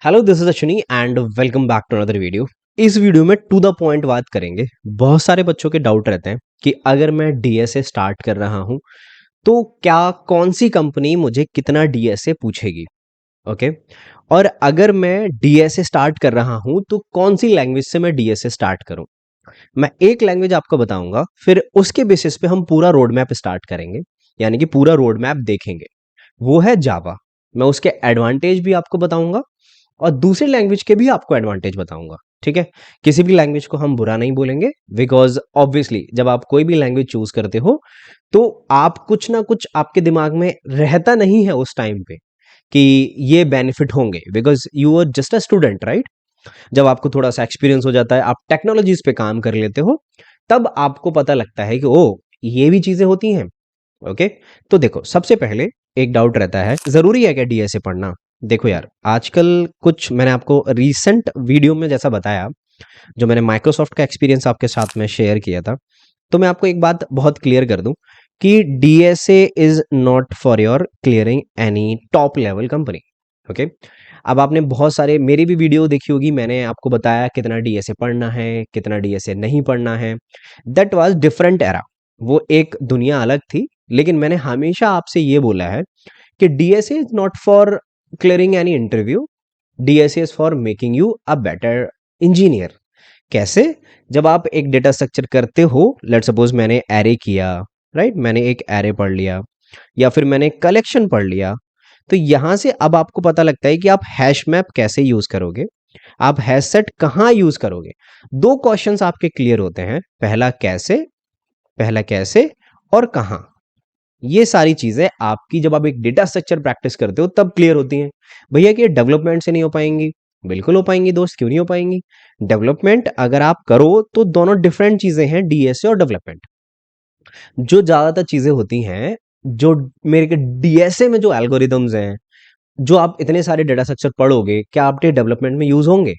Hello this is Ashwini and welcome back to another video. इस video में to the point बात करेंगे। बहुत सारे बच्चों के डाउट रहते हैं कि अगर मैं डीएसए स्टार्ट कर रहा हूं तो क्या कौन सी कंपनी मुझे कितना डीएसए पूछेगी। ओके। और अगर मैं डीएसए स्टार्ट कर रहा हूं तो कौन सी लैंग्वेज से मैं डीएसए स्टार्ट करूं। मैं एक लैंग्वेज आपको बताऊंगा, फिर उसके बेसिस पे हम पूरा रोड मैप स्टार्ट करेंगे, यानी कि पूरा रोड मैप देखेंगे। वो है जावा। मैं उसके एडवांटेज भी आपको बताऊंगा और दूसरी लैंग्वेज के भी आपको एडवांटेज बताऊंगा। ठीक है। किसी भी लैंग्वेज को हम बुरा नहीं बोलेंगे, बिकॉज ऑब्वियसली जब आप कोई भी लैंग्वेज चूज करते हो तो आप कुछ ना कुछ आपके दिमाग में रहता नहीं है उस टाइम पे कि ये बेनिफिट होंगे, because you are just a student, right. जब आपको थोड़ा सा एक्सपीरियंस हो जाता है, आप टेक्नोलॉजीज पे काम कर लेते हो, तब आपको पता लगता है कि ओ, ये भी चीजें होती हैं। ओके। तो देखो, सबसे पहले एक डाउट रहता है, जरूरी है क्या डीएसए पढ़ना। देखो यार, आजकल कुछ मैंने आपको रीसेंट वीडियो में जैसा बताया, जो मैंने माइक्रोसॉफ्ट का एक्सपीरियंस आपके साथ में शेयर किया था, तो मैं आपको एक बात बहुत क्लियर कर दूं कि DSA is not for your clearing any top level company. Okay. अब आपने बहुत सारे मेरी भी वीडियो देखी होगी, मैंने आपको बताया कितना डीएसए पढ़ना है, कितना डीएसए नहीं पढ़ना है। दैट वाज डिफरेंट एरा, वो एक दुनिया अलग थी। लेकिन मैंने हमेशा आपसे ये बोला है कि DSA is not for clearing any interview, DSA is for making you a better engineer. कैसे? जब आप एक डेटा स्ट्रक्चर करते हो, लेट सपोज मैंने एरे किया, राइट, मैंने एक एरे पढ़ लिया या फिर मैंने कलेक्शन पढ़ लिया, तो यहां से अब आपको पता लगता है कि आप हैश मैप कैसे यूज करोगे, आप हैश सेट कहां यूज करोगे। दो क्वेश्चंस आपके क्लियर होते हैं, पहला कैसे और कहां। ये सारी चीजें आपकी जब आप एक डेटा स्ट्रक्चर प्रैक्टिस करते हो तब क्लियर होती हैं। भैया कि डेवलपमेंट से नहीं हो पाएंगी, बिल्कुल हो पाएंगी दोस्त, क्यों नहीं हो पाएंगी। डेवलपमेंट अगर आप करो तो दोनों डिफरेंट चीजें हैं, डीएसए और डेवलपमेंट। जो ज्यादातर चीजें होती हैं, जो मेरे के डीएसए में जो एल्गोरिदम्स हैं, जो आप इतने सारे डेटा स्ट्रक्चर पढ़ोगे, क्या आपके डेवलपमेंट में यूज होंगे?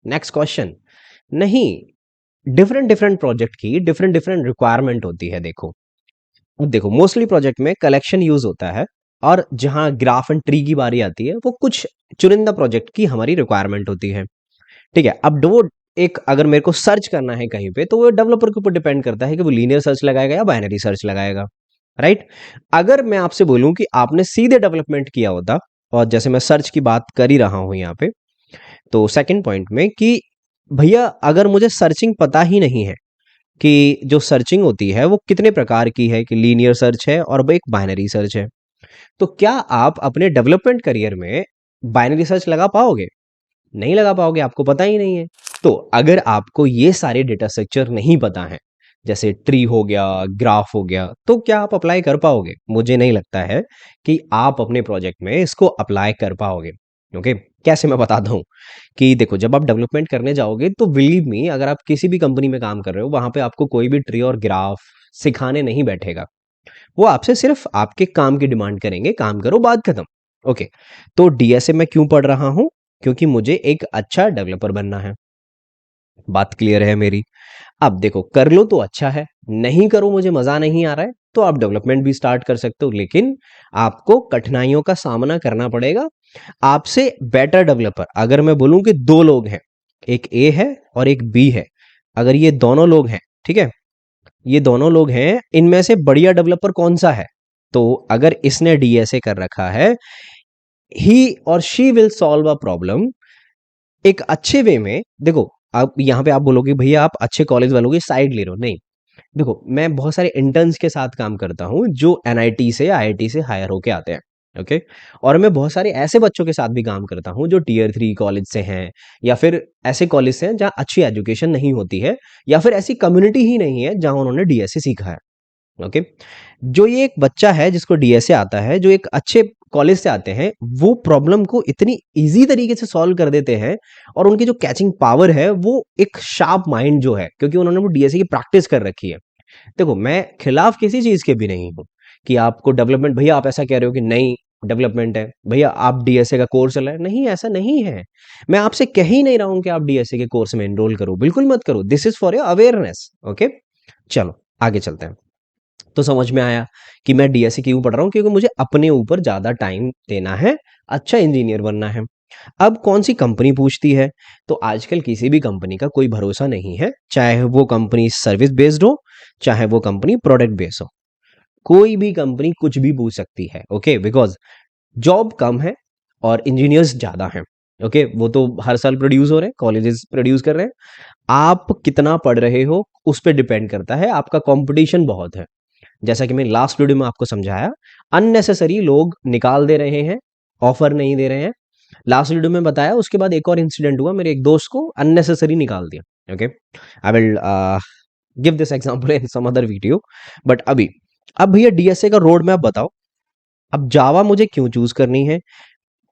Next question. नहीं। डिफरेंट डिफरेंट प्रोजेक्ट की डिफरेंट डिफरेंट रिक्वायरमेंट होती है। देखो मोस्टली प्रोजेक्ट में कलेक्शन यूज होता है, और जहां ग्राफ एंड ट्री की बारी आती है वो कुछ चुनिंदा प्रोजेक्ट की हमारी रिक्वायरमेंट होती है। ठीक है। अब वो एक, अगर मेरे को सर्च करना है कहीं पे, तो वो डेवलपर के ऊपर डिपेंड करता है कि वो लीनियर सर्च लगाएगा या बाइनरी सर्च लगाएगा, राइट। अगर मैं आपसे बोलूं कि आपने सीधे डेवलपमेंट किया होता, और जैसे मैं सर्च की बात कर ही रहा हूं यहाँ पे, तो सेकंड पॉइंट में कि भैया अगर मुझे सर्चिंग पता ही नहीं है कि जो सर्चिंग होती है वो कितने प्रकार की है, कि लीनियर सर्च है और वो एक बाइनरी सर्च है, तो क्या आप अपने डेवलपमेंट करियर में बाइनरी सर्च लगा पाओगे? नहीं लगा पाओगे, आपको पता ही नहीं है। तो अगर आपको ये सारे डेटा स्ट्रक्चर नहीं पता है, जैसे ट्री हो गया, ग्राफ हो गया, तो क्या आप अप्लाई कर पाओगे? मुझे नहीं लगता है कि आप अपने प्रोजेक्ट में इसको अप्लाई कर पाओगे। ओके। कैसे, मैं बताता हूँ कि देखो, जब आप डेवलपमेंट करने जाओगे तो बिलीव मी, अगर आप किसी भी कंपनी में काम कर रहे हो, वहां पे आपको कोई भी ट्री और ग्राफ सिखाने नहीं बैठेगा। वो आपसे सिर्फ आपके काम की डिमांड करेंगे, काम करो, बात खत्म। ओके। तो डीएसए मैं क्यों पढ़ रहा हूं? क्योंकि मुझे एक अच्छा डेवलपर बनना है। बात क्लियर है मेरी? अब देखो, कर लो तो अच्छा है, नहीं करो, मुझे मजा नहीं आ रहा है, तो आप डेवलपमेंट भी स्टार्ट कर सकते हो, लेकिन आपको कठिनाइयों का सामना करना पड़ेगा। आपसे बेटर डेवलपर, अगर मैं बोलूं कि दो लोग हैं, एक ए है और एक बी है, अगर ये दोनों लोग हैं, ठीक है, ये दोनों लोग हैं, इनमें से बढ़िया डेवलपर कौन सा है? तो अगर इसने डीएसए कर रखा है, ही और she will solve a problem एक अच्छे वे में। देखो, आप यहाँ पे आप बोलोगे भैया आप अच्छे कॉलेज वालों की साइड ले रहे हो, नहीं। देखो, मैं बहुत सारे इंटर्न्स के साथ काम करता हूँ जो एनआईटी से, आईआईटी से हायर होके आते हैं। ओके। और मैं बहुत सारे ऐसे बच्चों के साथ भी काम करता हूँ जो टीयर 3 कॉलेज से हैं, या फिर ऐसे कॉलेज से हैं जहाँ अच्छी एजुकेशन नहीं होती है, या फिर ऐसी कम्युनिटी ही नहीं है जहाँ उन्होंने डीएसए सीखा है। ओके। जो ये एक बच्चा है जिसको डीएसए आता है, जो एक अच्छे कॉलेज से आते हैं, वो प्रॉब्लम को इतनी इजी तरीके से सॉल्व कर देते हैं, और उनकी जो कैचिंग पावर है वो एक शार्प माइंड जो है, क्योंकि उन्होंने वो डीएसए की प्रैक्टिस कर रखी है। देखो, मैं खिलाफ किसी चीज के भी नहीं हूँ कि आपको डेवलपमेंट, भैया आप ऐसा कह रहे हो कि नहीं डेवलपमेंट है, भैया आप डीएसए का कोर्स चला है, नहीं ऐसा नहीं है। मैं आपसे कह ही नहीं रहा हूं कि आप डीएसए के कोर्स में एनरोल करो, बिल्कुल मत करो, this is for your awareness. Okay. चलो आगे चलते हैं। तो समझ में आया कि मैं डीएसए क्यों पढ़ रहा हूँ, क्योंकि मुझे अपने ऊपर ज्यादा टाइम देना है, अच्छा इंजीनियर बनना है। अब कौन सी कंपनी पूछती है, तो आजकल किसी भी कंपनी का कोई भरोसा नहीं है, चाहे वो कंपनी सर्विस बेस्ड हो, चाहे वो कंपनी प्रोडक्ट बेस्ड हो, कोई भी कंपनी कुछ भी पूछ सकती है। ओके, बिकॉज जॉब कम है और इंजीनियर्स ज्यादा हैं। ओके, वो तो हर साल प्रोड्यूस हो रहे हैं, कॉलेजेस प्रोड्यूस कर रहे हैं। आप कितना पढ़ रहे हो उस पर डिपेंड करता है, आपका कंपटीशन बहुत है। जैसा कि मैंने लास्ट वीडियो में आपको समझाया, अननेसेसरी लोग निकाल दे रहे हैं, ऑफर नहीं दे रहे हैं। लास्ट वीडियो में बताया, उसके बाद एक और इंसिडेंट हुआ, मेरे एक दोस्त को अननेसेसरी निकाल दिया। Okay, I will give this example in some other video, but अभी अब भैया डीएसए का रोड मैप बताओ। अब जावा मुझे क्यों चूज करनी है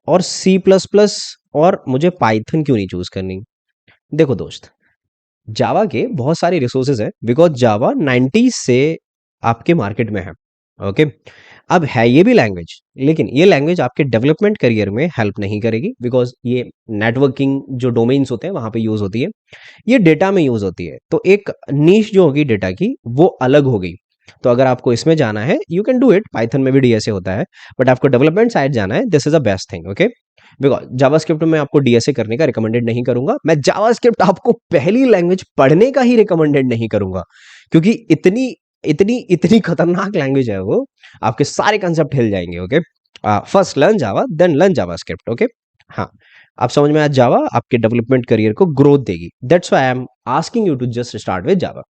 और सी प्लस प्लस और मुझे पाइथन क्यों नहीं चूज करनी? देखो दोस्त, जावा के बहुत सारे रिसोर्सेज है, बिकॉज जावा 90 से आपके मार्केट में है। ओके, अब है ये भी लैंग्वेज, लेकिन ये लैंग्वेज आपके डेवलपमेंट करियर में हेल्प नहीं करेगी, बिकॉज ये नेटवर्किंग जो डोमेन्स होते हैं वहां पे यूज होती है, ये डेटा में यूज होती है। तो एक नीश जो होगी डेटा की वो अलग होगी। तो अगर आपको इसमें जाना है, you can do it, Python में भी डीएसए होता है, बट आपको डेवलपमेंट साइड जाना है, this is a best thing. Okay, because JavaScript में आपको डीएसए करने का रिकमेंडेड नहीं करूंगा, मैं जावास्क्रिप्ट आपको पहली लैंग्वेज पढ़ने का ही रिकमेंडेड नहीं करूंगा, क्योंकि इतनी इतनी इतनी खतरनाक लैंग्वेज है वो, आपके सारे कंसेप्ट हिल जाएंगे। Okay, first learn Java then learn JavaScript. Okay, हाँ, आप समझ में, आज जावा आपके डेवलपमेंट करियर को ग्रोथ देगी, that's why I am asking you to just start with Java.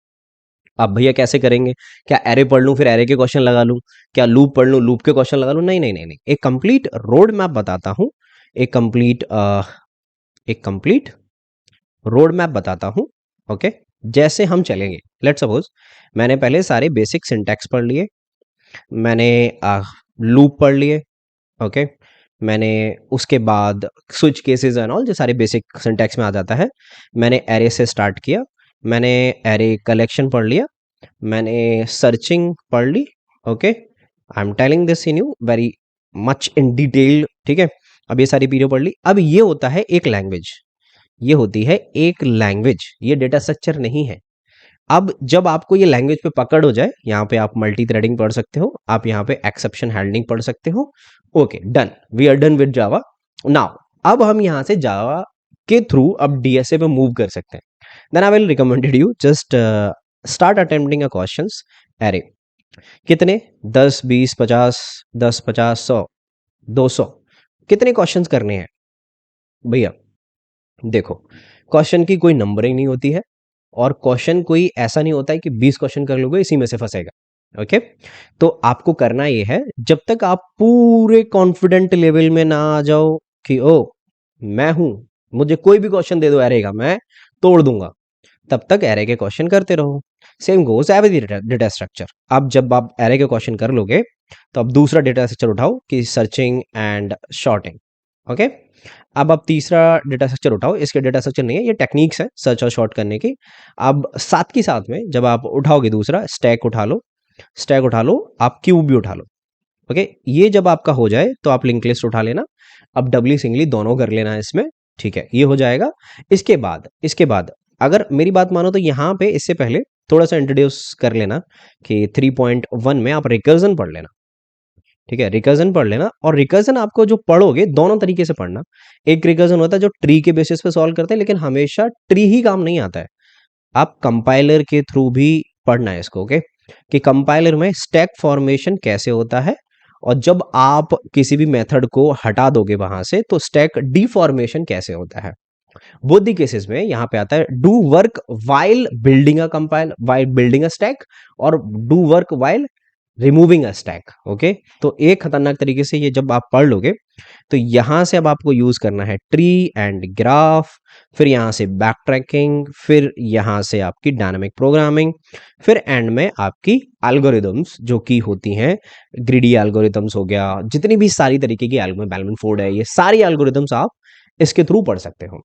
अब भैया कैसे करेंगे? क्या एरे पढ़ लूं फिर एरे के क्वेश्चन लगा लूं? क्या लूप पढ़ लूं लूप के क्वेश्चन लगा लूं? नहीं नहीं नहीं नहीं, एक कंप्लीट रोड मैप बताता हूं, एक कंप्लीट रोड मैप बताता हूं। ओके, जैसे हम चलेंगे, लेट्स सपोज मैंने पहले सारे बेसिक सिंटैक्स पढ़ लिए, मैंने लूप पढ़ लिए। ओके, मैंने उसके बाद स्विच केसेस एंड ऑल जो सारे बेसिक सिंटैक्स में आ जाता है, मैंने एरे से स्टार्ट किया, मैंने एरे कलेक्शन पढ़ लिया, मैंने सर्चिंग पढ़ ली। Okay, I am telling this in you very much in detail, ठीक है। अब ये सारी पीरियड पढ़ ली। अब ये होता है एक लैंग्वेज, ये होती है एक लैंग्वेज, ये डेटा स्ट्रक्चर नहीं है। अब जब आपको ये लैंग्वेज पे पकड़ हो जाए, यहाँ पे आप मल्टी थ्रेडिंग पढ़ सकते हो, आप यहाँ पे एक्सेप्शन हैंडलिंग पढ़ सकते हो। Okay, done, we are done with Java. Now अब हम यहाँ से जावा के थ्रू अब डीएसए पे मूव कर सकते हैं। Then I will recommended you just start attempting a questions array. कितने? 10 20 50, 10 50 100 200, कितने क्वेश्चंस करने हैं भैया? देखो, क्वेश्चन की कोई नंबरिंग नहीं होती है, और क्वेश्चन कोई ऐसा नहीं होता है कि 20 क्वेश्चन कर लोगे इसी में से फंसेगा। ओके, तो आपको करना ये है, जब तक आप पूरे कॉन्फिडेंट लेवल में ना आ जाओ कि ओ मैं हूं, मुझे कोई भी क्वेश्चन दे दो एरे का मैं तोड़ दूंगा, तब तक एरे के क्वेश्चन करते रहो। Same goes every data structure. अब जब आप एरे के क्वेश्चन कर लोगे, तो अब दूसरा डेटा स्ट्रक्चर उठाओ कि सर्चिंग एंड शॉर्टिंग। ओके, अब आप तीसरा डेटा स्ट्रक्चर उठाओ, इसके डेटा स्ट्रक्चर नहीं है, ये टेक्निक्स है सर्च और शॉर्ट करने की। अब साथ के साथ में जब आप उठाओगे दूसरा स्टैक उठा लो, स्टैक उठा लो, आप क्यूब भी उठा लो। ओके, ये जब आपका हो जाए तो आप लिंक लिस्ट उठा लेना, अब डबली सिंगली दोनों कर लेना इसमें, ठीक है, ये हो जाएगा। इसके बाद अगर मेरी बात मानो तो यहाँ पे इससे पहले थोड़ा सा इंट्रोड्यूस कर लेना कि 3.1 में आप रिकर्जन पढ़ लेना, ठीक है, रिकर्जन पढ़ लेना। और रिकर्जन आपको जो पढ़ोगे दोनों तरीके से पढ़ना। एक रिकर्जन होता है जो ट्री के बेसिस पे सॉल्व करते हैं, लेकिन हमेशा ट्री ही काम नहीं आता है, आप कंपाइलर के थ्रू भी पढ़ना है इसको। ओके, कि कंपाइलर में स्टैक फॉर्मेशन कैसे होता है, और जब आप किसी भी मेथड को हटा दोगे वहां से तो स्टैक डीफॉर्मेशन कैसे होता है। बोथ दी केसेस में यहाँ पे आता है do work while building a compile, while building a stack, और do work while removing a stack. Okay, तो एक खतरनाक तरीके से ये जब आप पढ़ लोगे, तो यहां से अब आपको यूज करना है ट्री एंड ग्राफ, फिर यहां से बैक ट्रैकिंग, फिर यहां से आपकी डायनामिक प्रोग्रामिंग, फिर एंड में आपकी एल्गोरिदम्स जो की होती हैं, ग्रिडी एल्गोरिदम्स हो गया, जितनी भी सारी तरीके की एल्गोरिदम, बेलमन फोर्ड है, ये सारी एल्गोरिदम्स आप इसके थ्रू पढ़ सकते हो।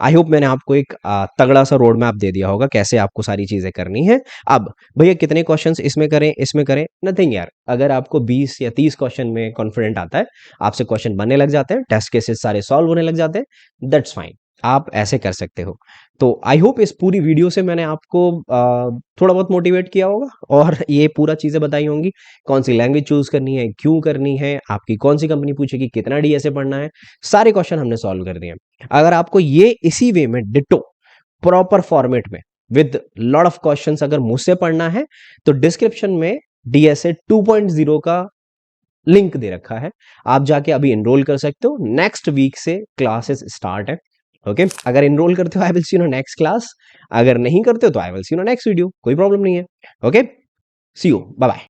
आई होप मैंने आपको एक तगड़ा सा रोड मैप दे दिया होगा कैसे आपको सारी चीजें करनी है। अब भैया कितने क्वेश्चंस इसमें करें? नथिंग यार, अगर आपको 20 या 30 क्वेश्चन में कॉन्फिडेंट आता है, आपसे क्वेश्चन बनने लग जाते हैं, टेस्ट केसेस सारे सॉल्व होने लग जाते हैं, दैट्स फाइन। आप ऐसे कर सकते हो। तो आई होप इस पूरी वीडियो से मैंने आपको थोड़ा बहुत मोटिवेट किया होगा और ये पूरा चीज़ें बताई होंगी, कौन सी लैंग्वेज चूज़ करनी है, क्यों करनी है, आपकी कौन सी कंपनी पूछेगी, कितना डीएसए पढ़ना है, सारे क्वेश्चन हमने सॉल्व कर दिए हैं। अगर आपको ये इसी वे में डिट्टो प्रॉपर फॉर्मेट में विद लॉट ऑफ क्वेश्चंस अगर मुझसे पढ़ना है तो डिस्क्रिप्शन में डीएसए 2.0 का लिंक दे रखा है, आप जाके अभी एनरोल कर सकते हो। नेक्स्ट वीक से क्लासेस स्टार्ट है। ओके, अगर एनरोल करते हो I will see you next class, अगर नहीं करते हो तो I will see you next video, कोई प्रॉब्लम नहीं है। Okay, see you, bye bye.